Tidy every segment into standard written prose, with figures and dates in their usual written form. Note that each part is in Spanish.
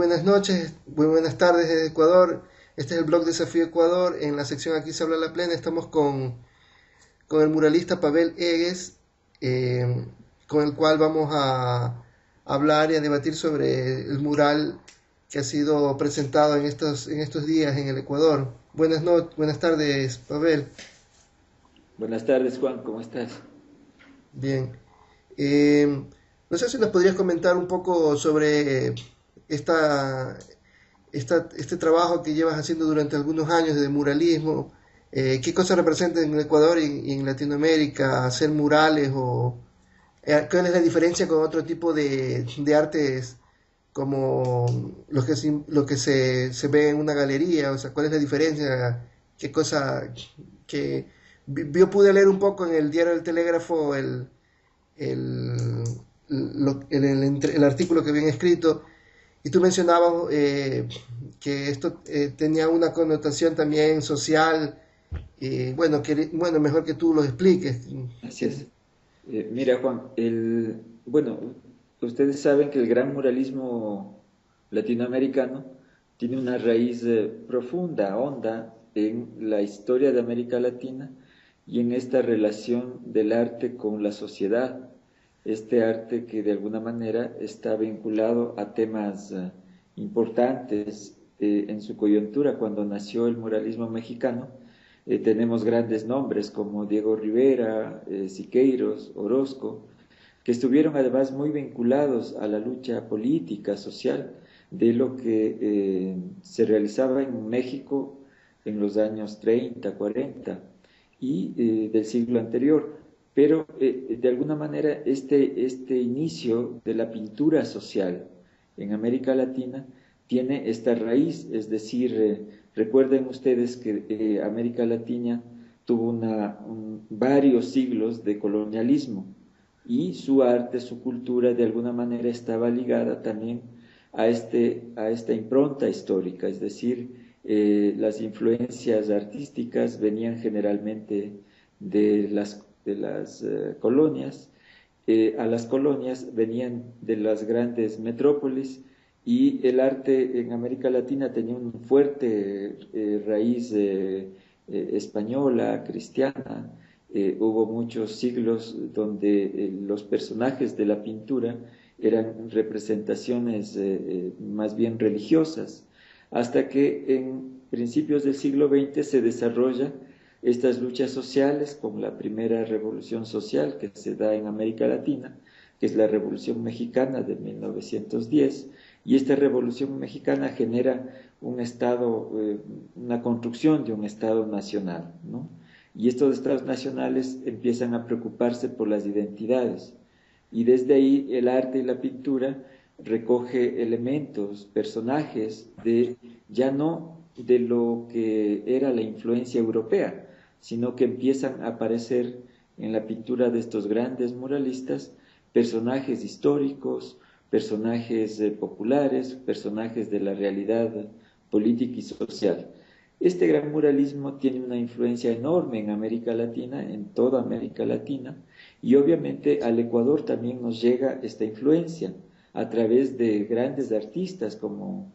buenas noches, muy buenas tardes desde Ecuador. Este es el blog Desafío Ecuador. En la sección Aquí se habla la plena estamos con el muralista Pavel Egues, con el cual vamos a hablar y a debatir sobre el mural que ha sido presentado en estos días en el Ecuador. Buenas tardes, Pavel. Buenas tardes, Juan, ¿cómo estás? Bien. Eh, no sé si nos podrías comentar un poco sobre esta, este trabajo que llevas haciendo durante algunos años de muralismo. ¿Qué cosa representa en el Ecuador y en Latinoamérica hacer murales o cuál es la diferencia con otro tipo de artes como lo que se ve en una galería? O sea, ¿cuál es la diferencia? ¿Qué cosa que yo pude leer un poco en el diario El Telégrafo el, el artículo que habían escrito y tú mencionabas que esto tenía una connotación también social y bueno, bueno, mejor que tú lo expliques. Así es. Mira, Juan, bueno, ustedes saben que el gran muralismo latinoamericano tiene una raíz profunda, honda en la historia de América Latina y en esta relación del arte con la sociedad. Este arte que de alguna manera está vinculado a temas importantes en su coyuntura. Cuando nació el muralismo mexicano, tenemos grandes nombres como Diego Rivera, Siqueiros, Orozco, que estuvieron además muy vinculados a la lucha política, social, de lo que se realizaba en México en los años 30, 40 y del siglo anterior. Pero de alguna manera este inicio de la pintura social en América Latina tiene esta raíz, es decir, recuerden ustedes que América Latina tuvo varios siglos de colonialismo y su arte, su cultura de alguna manera estaba ligada también a esta impronta histórica, es decir, las influencias artísticas venían generalmente de las colonias, a las colonias venían de las grandes metrópolis y el arte en América Latina tenía una fuerte raíz española, cristiana. Hubo muchos siglos donde los personajes de la pintura eran representaciones más bien religiosas, hasta que en principios del siglo XX se desarrolla estas luchas sociales con la primera revolución social que se da en América Latina, que es la Revolución Mexicana de 1910, y esta Revolución Mexicana genera un Estado, una construcción de un Estado nacional, ¿no? Y estos estados nacionales empiezan a preocuparse por las identidades. Y desde ahí el arte y la pintura recoge elementos, personajes de ya no de lo que era la influencia europea, sino que empiezan a aparecer en la pintura de estos grandes muralistas personajes históricos, personajes populares, personajes de la realidad política y social. Este gran muralismo tiene una influencia enorme en América Latina, en toda América Latina, y obviamente al Ecuador también nos llega esta influencia a través de grandes artistas como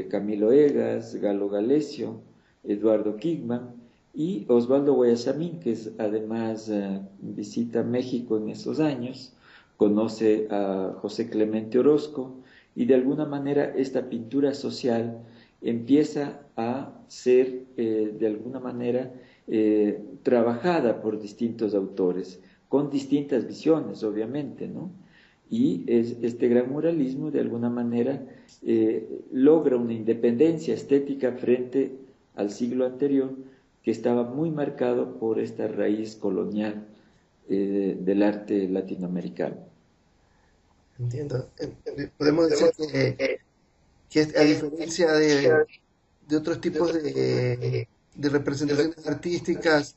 Camilo Egas, Galo Galesio, Eduardo Kigman y Osvaldo Guayasamín, que además visita México en esos años, conoce a José Clemente Orozco y de alguna manera esta pintura social empieza a ser de alguna manera trabajada por distintos autores, con distintas visiones, obviamente, ¿no? Y este gran muralismo de alguna manera logra una independencia estética frente al siglo anterior que estaba muy marcado por esta raíz colonial del arte latinoamericano. Entiendo. Podemos decir que a diferencia de otros tipos de representaciones artísticas,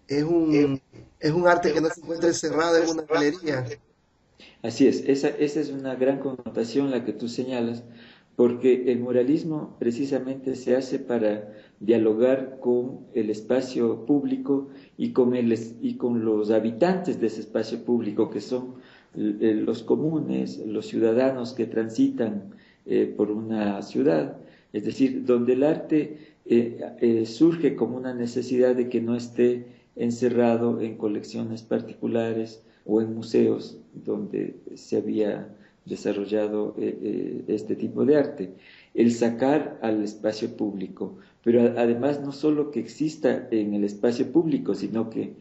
es es un arte que no se encuentra encerrado en una galería. Así es, esa es una gran connotación la que tú señalas, porque el muralismo precisamente se hace para dialogar con el espacio público y con los habitantes de ese espacio público, que son los comunes, los ciudadanos que transitan por una ciudad, es decir, donde el arte surge como una necesidad de que no esté encerrado en colecciones particulares o en museos donde se había desarrollado este tipo de arte. El sacar al espacio público, pero además no solo que exista en el espacio público, sino que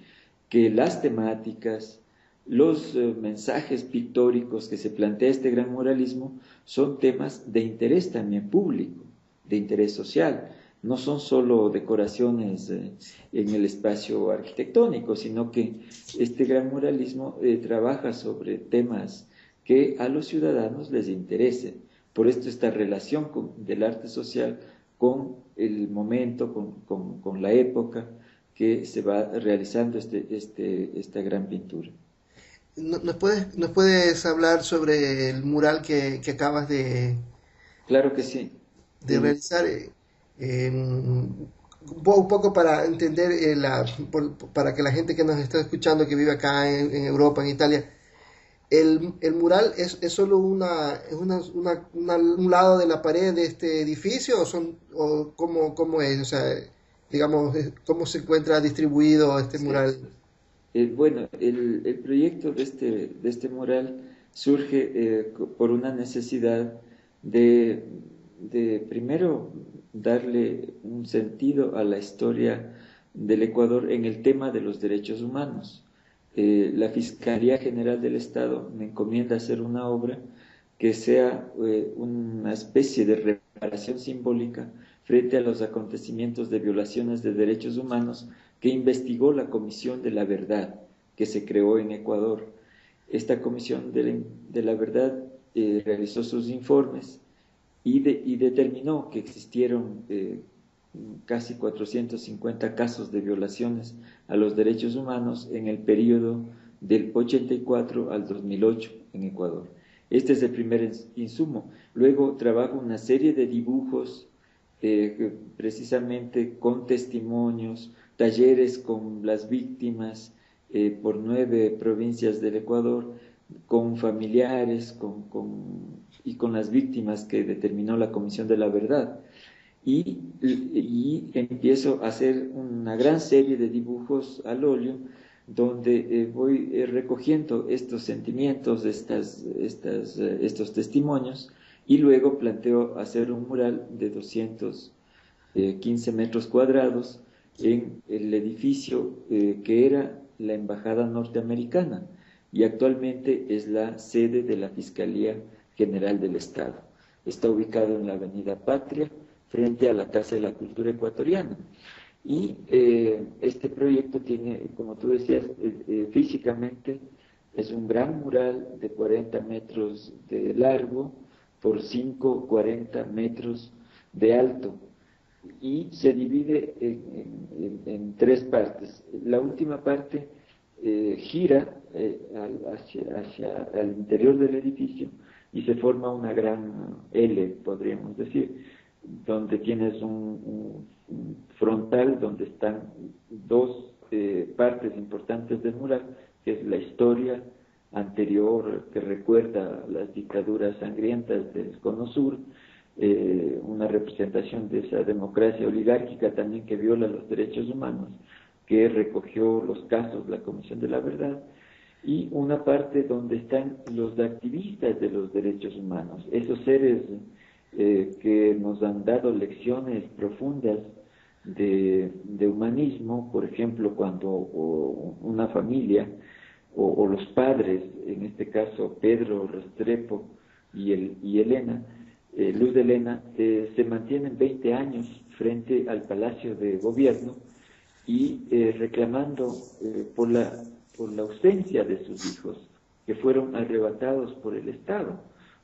las temáticas, los mensajes pictóricos que se plantea este gran muralismo son temas de interés también público, de interés social. No son solo decoraciones en el espacio arquitectónico, sino que este gran muralismo trabaja sobre temas que a los ciudadanos les interesen. Por esto esta relación del arte social con el momento, con la época que se va realizando esta gran pintura. ¿Nos puedes hablar sobre el mural que acabas Claro que sí. de realizar? Un poco para entender, para que la gente que nos está escuchando, que vive acá en Europa, en Italia, el mural es solo un lado de la pared de este edificio, o cómo es, o sea, digamos, cómo se encuentra distribuido este Sí. mural. Bueno, el proyecto de este mural surge por una necesidad de, de primero darle un sentido a la historia del Ecuador en el tema de los derechos humanos. La Fiscalía General del Estado me encomienda hacer una obra que sea una especie de reparación simbólica frente a los acontecimientos de violaciones de derechos humanos que investigó la Comisión de la Verdad que se creó en Ecuador. Esta Comisión de la Verdad realizó sus informes y determinó que existieron casi 450 casos de violaciones a los derechos humanos en el periodo del 84 al 2008 en Ecuador. Este es el primer insumo. Luego trabajo una serie de dibujos precisamente con testimonios, talleres con las víctimas por 9 provincias del Ecuador, con familiares y con las víctimas que determinó la Comisión de la Verdad. Y empiezo a hacer una gran serie de dibujos al óleo donde voy recogiendo estos sentimientos, estos testimonios, y luego planteo hacer un mural de 215 metros cuadrados en el edificio que era la Embajada Norteamericana y actualmente es la sede de la Fiscalía General del Estado. Está ubicado en la Avenida Patria, frente a la Casa de la Cultura Ecuatoriana. Y este proyecto tiene, como tú decías, físicamente es un gran mural de 40 metros de largo por 40 metros de alto y se divide en 3 partes. La última parte gira hacia el interior del edificio y se forma una gran L, podríamos decir, donde tienes un frontal donde están 2 partes importantes del mural, que es la historia anterior que recuerda las dictaduras sangrientas del Cono Sur, una representación de esa democracia oligárquica también que viola los derechos humanos, que recogió los casos la Comisión de la Verdad, y una parte donde están los activistas de los derechos humanos, esos seres que nos han dado lecciones profundas de humanismo, por ejemplo, cuando una familia o los padres, en este caso Pedro Restrepo y Elena, Luz de Elena, se mantienen 20 años frente al Palacio de Gobierno y reclamando por la ausencia de sus hijos, que fueron arrebatados por el Estado,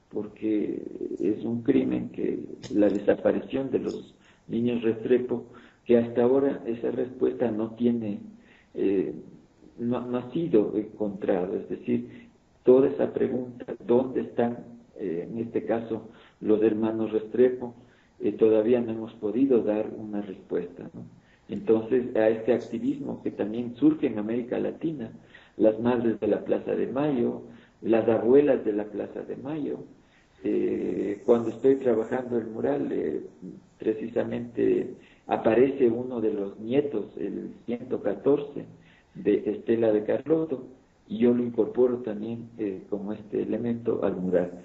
porque es un crimen que la desaparición de los niños Restrepo, que hasta ahora esa respuesta no tiene, no ha sido encontrada, es decir, toda esa pregunta, ¿dónde están, en este caso, los hermanos Restrepo? Todavía no hemos podido dar una respuesta, ¿no? Entonces, a este activismo que también surge en América Latina, las madres de la Plaza de Mayo, las abuelas de la Plaza de Mayo. Cuando estoy trabajando el mural, precisamente aparece uno de los nietos, el 114, de Estela de Carlotto, y yo lo incorporo también como este elemento al mural.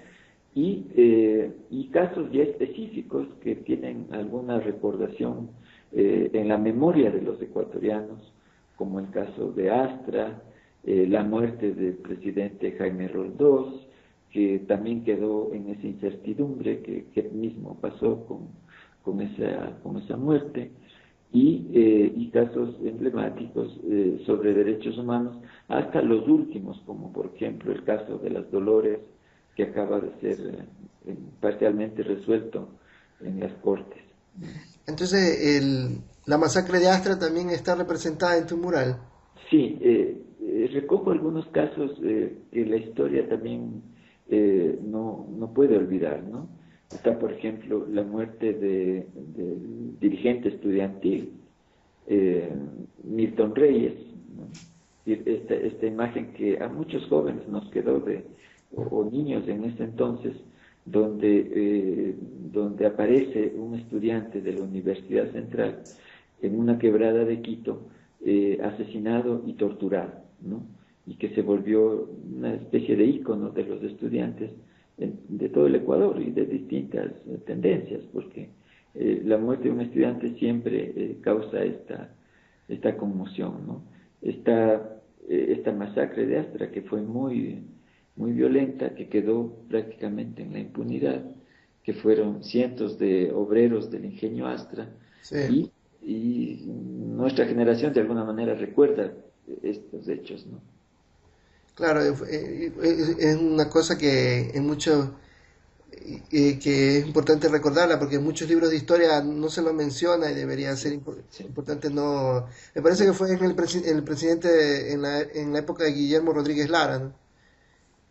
Y casos ya específicos que tienen alguna recordación en la memoria de los ecuatorianos, como el caso de Astra, la muerte del presidente Jaime Roldós, que también quedó en esa incertidumbre que mismo pasó con esa muerte, y casos emblemáticos sobre derechos humanos, hasta los últimos, como por ejemplo el caso de las Dolores, que acaba de ser parcialmente resuelto en las Cortes. Entonces, la masacre de Astra también está representada en tu mural. Sí, recojo algunos casos que la historia también no puede olvidar, ¿no? Está, por ejemplo, la muerte del dirigente estudiantil Milton Reyes, ¿no? Y esta imagen que a muchos jóvenes nos quedó o niños en ese entonces, donde aparece un estudiante de la Universidad Central en una quebrada de Quito, asesinado y torturado, ¿no? Y que se volvió una especie de ícono de los estudiantes de todo el Ecuador y de distintas tendencias, porque la muerte de un estudiante siempre causa esta conmoción, ¿no? Esta masacre de Astra, que fue muy, muy violenta, que quedó prácticamente en la impunidad, que fueron cientos de obreros del ingenio Astra, Sí. y nuestra generación de alguna manera recuerda estos hechos, ¿no? Claro, es una cosa que en muchos que es importante recordarla porque en muchos libros de historia no se lo menciona y debería ser Sí. importante no. Me parece que fue en el presidente en la época de Guillermo Rodríguez Lara, ¿no?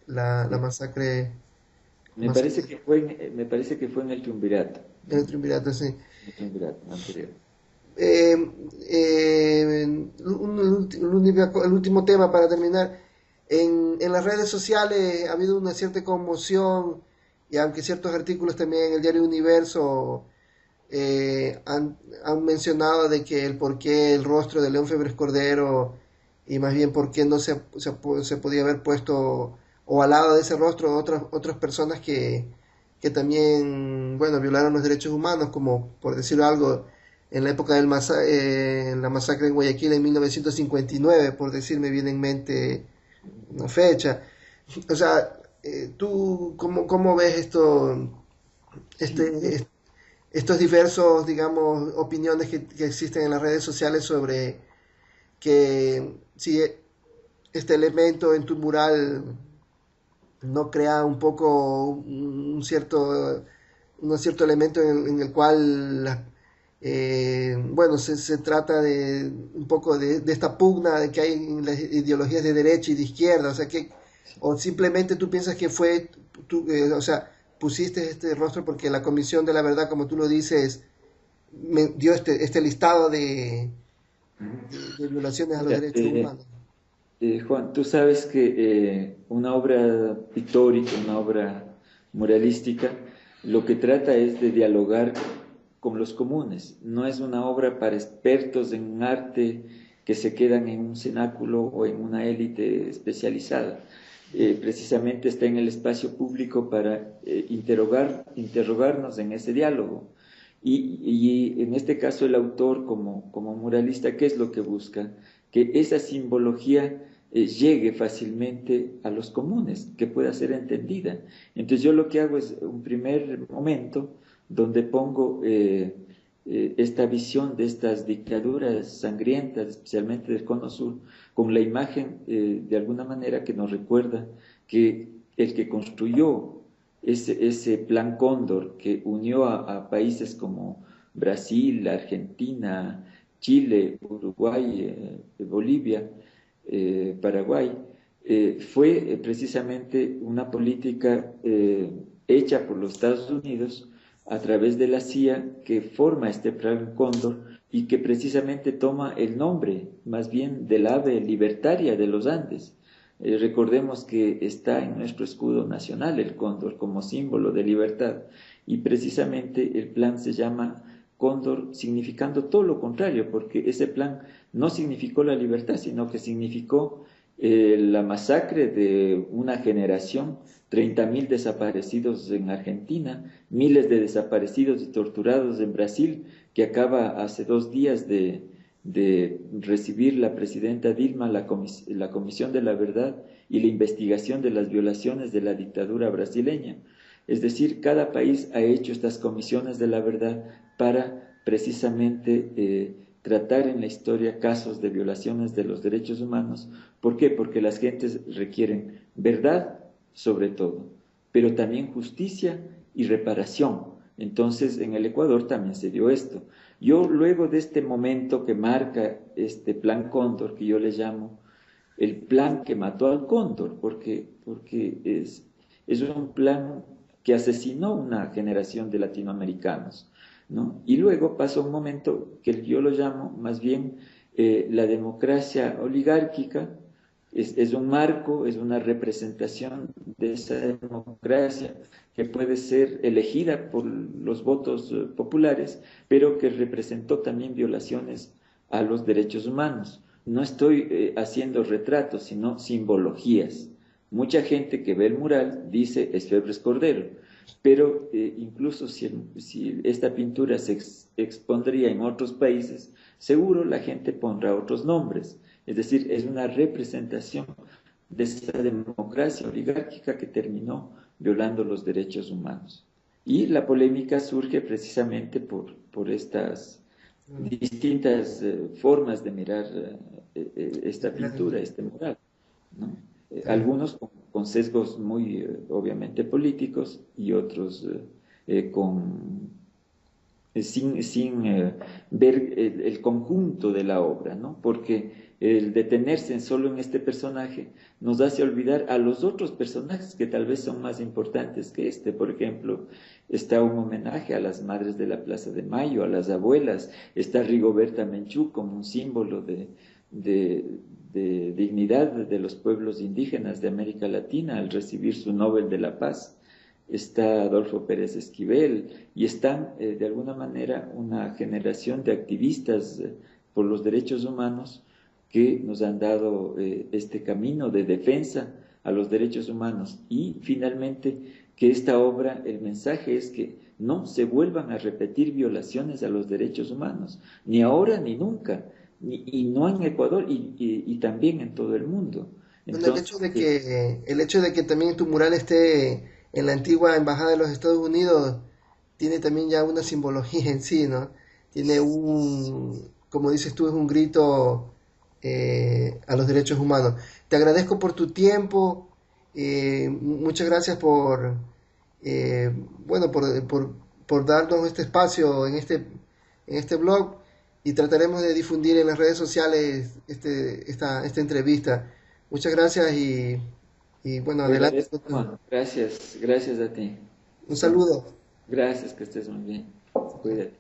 La masacre Me parece que fue en el Triunvirato, en ¿no? el Triunvirato, sí. El Triunvirato anterior. Eh, el último tema para terminar. En las redes sociales ha habido una cierta conmoción y aunque ciertos artículos también en el diario Universo han mencionado de que el por qué el rostro de León Febres Cordero y más bien por qué no se podía haber puesto o al lado de ese rostro otras personas que también, bueno, violaron los derechos humanos, como por decir algo, en la época en la masacre en Guayaquil en 1959, por decir, me viene en mente una fecha. O sea, ¿tú cómo ves Sí, este, estos diversos, digamos, opiniones que existen en las redes sociales sobre que si este elemento en tu mural no crea un poco un cierto elemento en el cual bueno, se trata de un poco de esta pugna de que hay en las ideologías de derecha y de izquierda, o sea que, sí. o simplemente tú piensas que fue, o sea, pusiste este rostro porque la Comisión de la Verdad, como tú lo dices, me dio este listado de violaciones a los Mira, derechos humanos. Juan, tú sabes que una obra pictórica, una obra muralística, lo que trata es de dialogar con los comunes. No es una obra para expertos en arte que se quedan en un cenáculo o en una élite especializada. Precisamente está en el espacio público para interrogarnos en ese diálogo. Y en este caso el autor como muralista, ¿qué es lo que busca? Que esa simbología llegue fácilmente a los comunes, que pueda ser entendida. Entonces yo lo que hago es un primer momento donde pongo esta visión de estas dictaduras sangrientas, especialmente del Cono Sur, con la imagen de alguna manera que nos recuerda que el que construyó ese plan Cóndor que unió a países como Brasil, Argentina, Chile, Uruguay, Bolivia, Paraguay, fue precisamente una política hecha por los Estados Unidos a través de la CIA que forma este plan Cóndor y que precisamente toma el nombre más bien del ave libertaria de los Andes. Recordemos que está en nuestro escudo nacional el cóndor como símbolo de libertad, y precisamente el plan se llama cóndor significando todo lo contrario, porque ese plan no significó la libertad, sino que significó la masacre de una generación, 30.000 desaparecidos en Argentina, miles de desaparecidos y torturados en Brasil, que acaba hace 2 días de recibir la presidenta Dilma la Comisión de la Verdad y la investigación de las violaciones de la dictadura brasileña. Es decir, cada país ha hecho estas comisiones de la verdad para precisamente tratar en la historia casos de violaciones de los derechos humanos. ¿Por qué? Porque las gentes requieren verdad sobre todo, pero también justicia y reparación. Entonces, en el Ecuador también se dio esto. Yo, luego de este momento que marca este plan Cóndor, que yo le llamo el plan que mató al cóndor, porque es un plan que asesinó una generación de latinoamericanos, ¿no? Y luego pasa un momento que yo lo llamo más bien la democracia oligárquica. Es un marco, es una representación de esa democracia que puede ser elegida por los votos populares, pero que representó también violaciones a los derechos humanos. No estoy haciendo retratos, sino simbologías. Mucha gente que ve el mural dice es Febres Cordero, pero incluso si esta pintura se expondría en otros países, seguro la gente pondrá otros nombres. Es decir, es una representación de esta democracia oligárquica que terminó violando los derechos humanos. Y la polémica surge precisamente por estas distintas formas de mirar esta pintura, este mural, ¿no? Algunos con sesgos muy obviamente políticos y otros sin ver el conjunto de la obra, ¿no? Porque el detenerse solo en este personaje nos hace olvidar a los otros personajes que tal vez son más importantes que este. Por ejemplo, está un homenaje a las madres de la Plaza de Mayo, a las abuelas, está Rigoberta Menchú como un símbolo de dignidad de los pueblos indígenas de América Latina al recibir su Nobel de la Paz. Está Adolfo Pérez Esquivel, y están de alguna manera una generación de activistas por los derechos humanos que nos han dado este camino de defensa a los derechos humanos. Y finalmente que esta obra, el mensaje es que no se vuelvan a repetir violaciones a los derechos humanos, ni ahora ni nunca, y no en Ecuador y también en todo el mundo. Bueno, Entonces, el hecho de que también tu mural esté en la antigua embajada de los Estados Unidos tiene también ya una simbología en sí, ¿no? Tiene como dices tú, es un grito a los derechos humanos. Te agradezco por tu tiempo, muchas gracias bueno, por darnos este espacio en este blog, y trataremos de difundir en las redes sociales esta entrevista. Muchas gracias y bueno, te adelante. agradezco, Juan. Gracias, gracias a ti. Un saludo. Gracias, que estés muy bien. Cuídate.